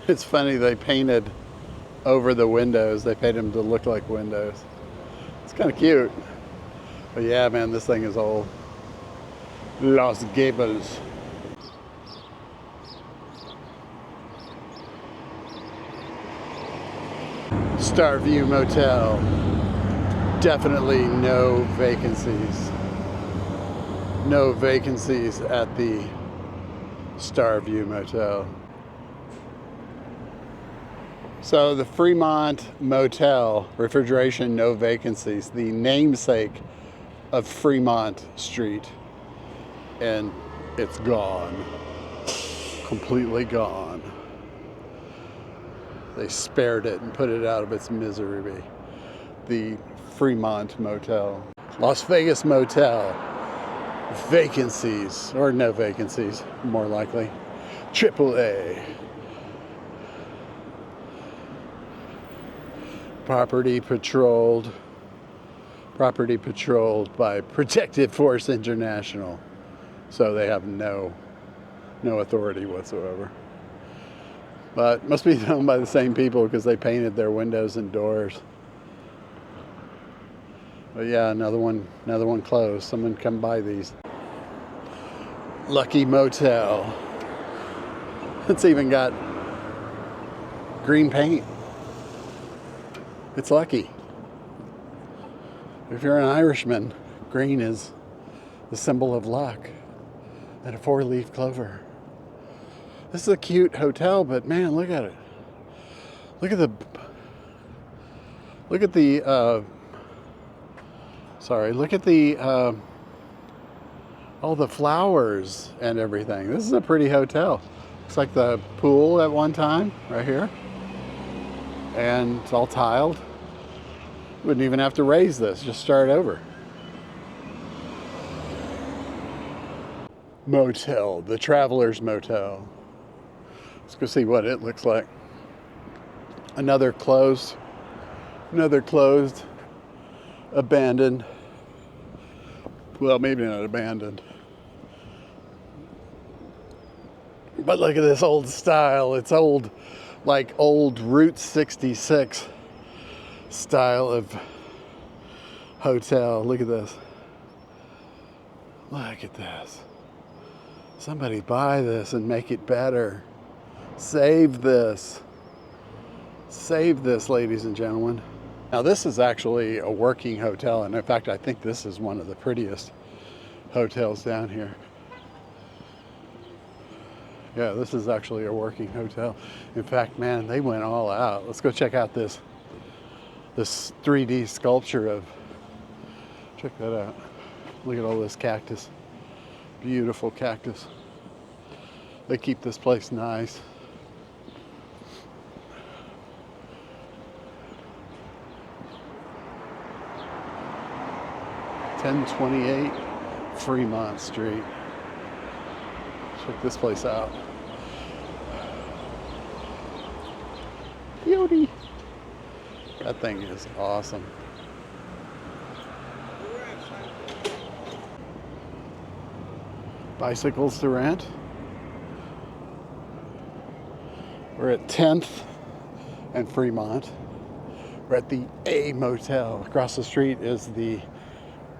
It's funny, they painted over the windows. They painted them to look like windows. It's kind of cute. But yeah, man, this thing is old. Los Gables. Starview Motel. Definitely no vacancies. No vacancies at the Starview Motel. So the Fremont Motel, refrigeration, no vacancies, the namesake of Fremont Street, and it's gone, completely gone. They spared it and put it out of its misery. The Fremont Motel. Las Vegas Motel, vacancies, or no vacancies, more likely. AAA. Property patrolled by Protective Force International. So they have no authority whatsoever. But must be owned by the same people because they painted their windows and doors. But yeah, another one closed. Someone come buy these. Lucky Motel. It's even got green paint. It's lucky. If you're an Irishman, green is the symbol of luck and a 4-leaf clover. This is a cute hotel, but man, look at it. Look at all the flowers and everything. This is a pretty hotel. Looks like the pool at one time, right here. And it's all tiled. Wouldn't even have to raise this, just start over. Motel, the Traveler's Motel. Let's go see what it looks like. Another closed, abandoned. Well, maybe not abandoned. But look at this old style. It's old, like old Route 66 style of hotel. Look at this. Look at this. Somebody buy this and make it better. Save this. Save this, ladies and gentlemen. Now this is actually a working hotel, and in fact I think this is one of the prettiest hotels down here. Yeah, this is actually a working hotel. In fact, man, they went all out. Let's go check out this 3D sculpture of, check that out. Look at all this cactus. Beautiful cactus. They keep this place nice. (1028) Fremont Street. Check this place out. Beauty. That thing is awesome. Bicycles to rent. We're at 10th and Fremont. We're at the A Motel. Across the street is the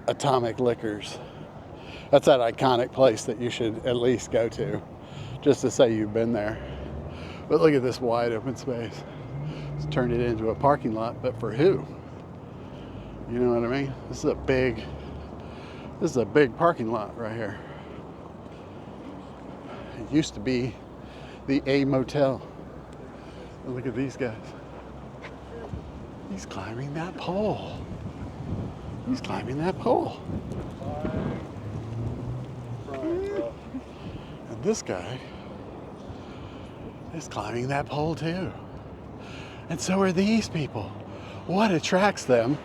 Atomic Liquors. That's that iconic place that you should at least go to, just to say you've been there. But look at this wide open space. It's turned it into a parking lot, but for who? You know what I mean? This is a big parking lot right here. It used to be the A Motel. And look at these guys. He's climbing that pole. He's climbing that pole. And this guy is climbing that pole too. And so are these people. What attracts them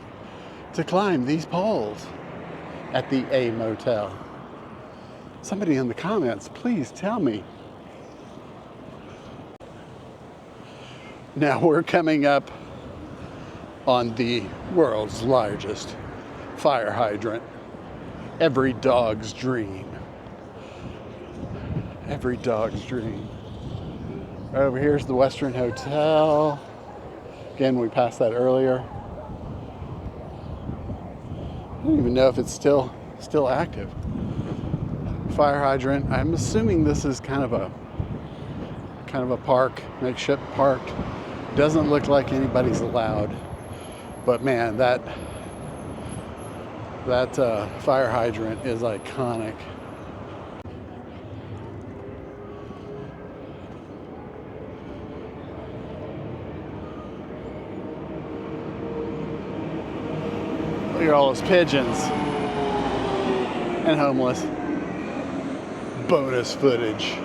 to climb these poles at the A Motel? Somebody in the comments, please tell me. Now we're coming up on the world's largest fire hydrant. Every dog's dream. Every dog's dream. Right over here's the Western Hotel. Again, we passed that earlier. I don't even know if it's still active. Fire hydrant. I'm assuming this is kind of a park, makeshift park. Doesn't look like anybody's allowed. But man, that fire hydrant is iconic. Look at all those pigeons and homeless. Bonus footage.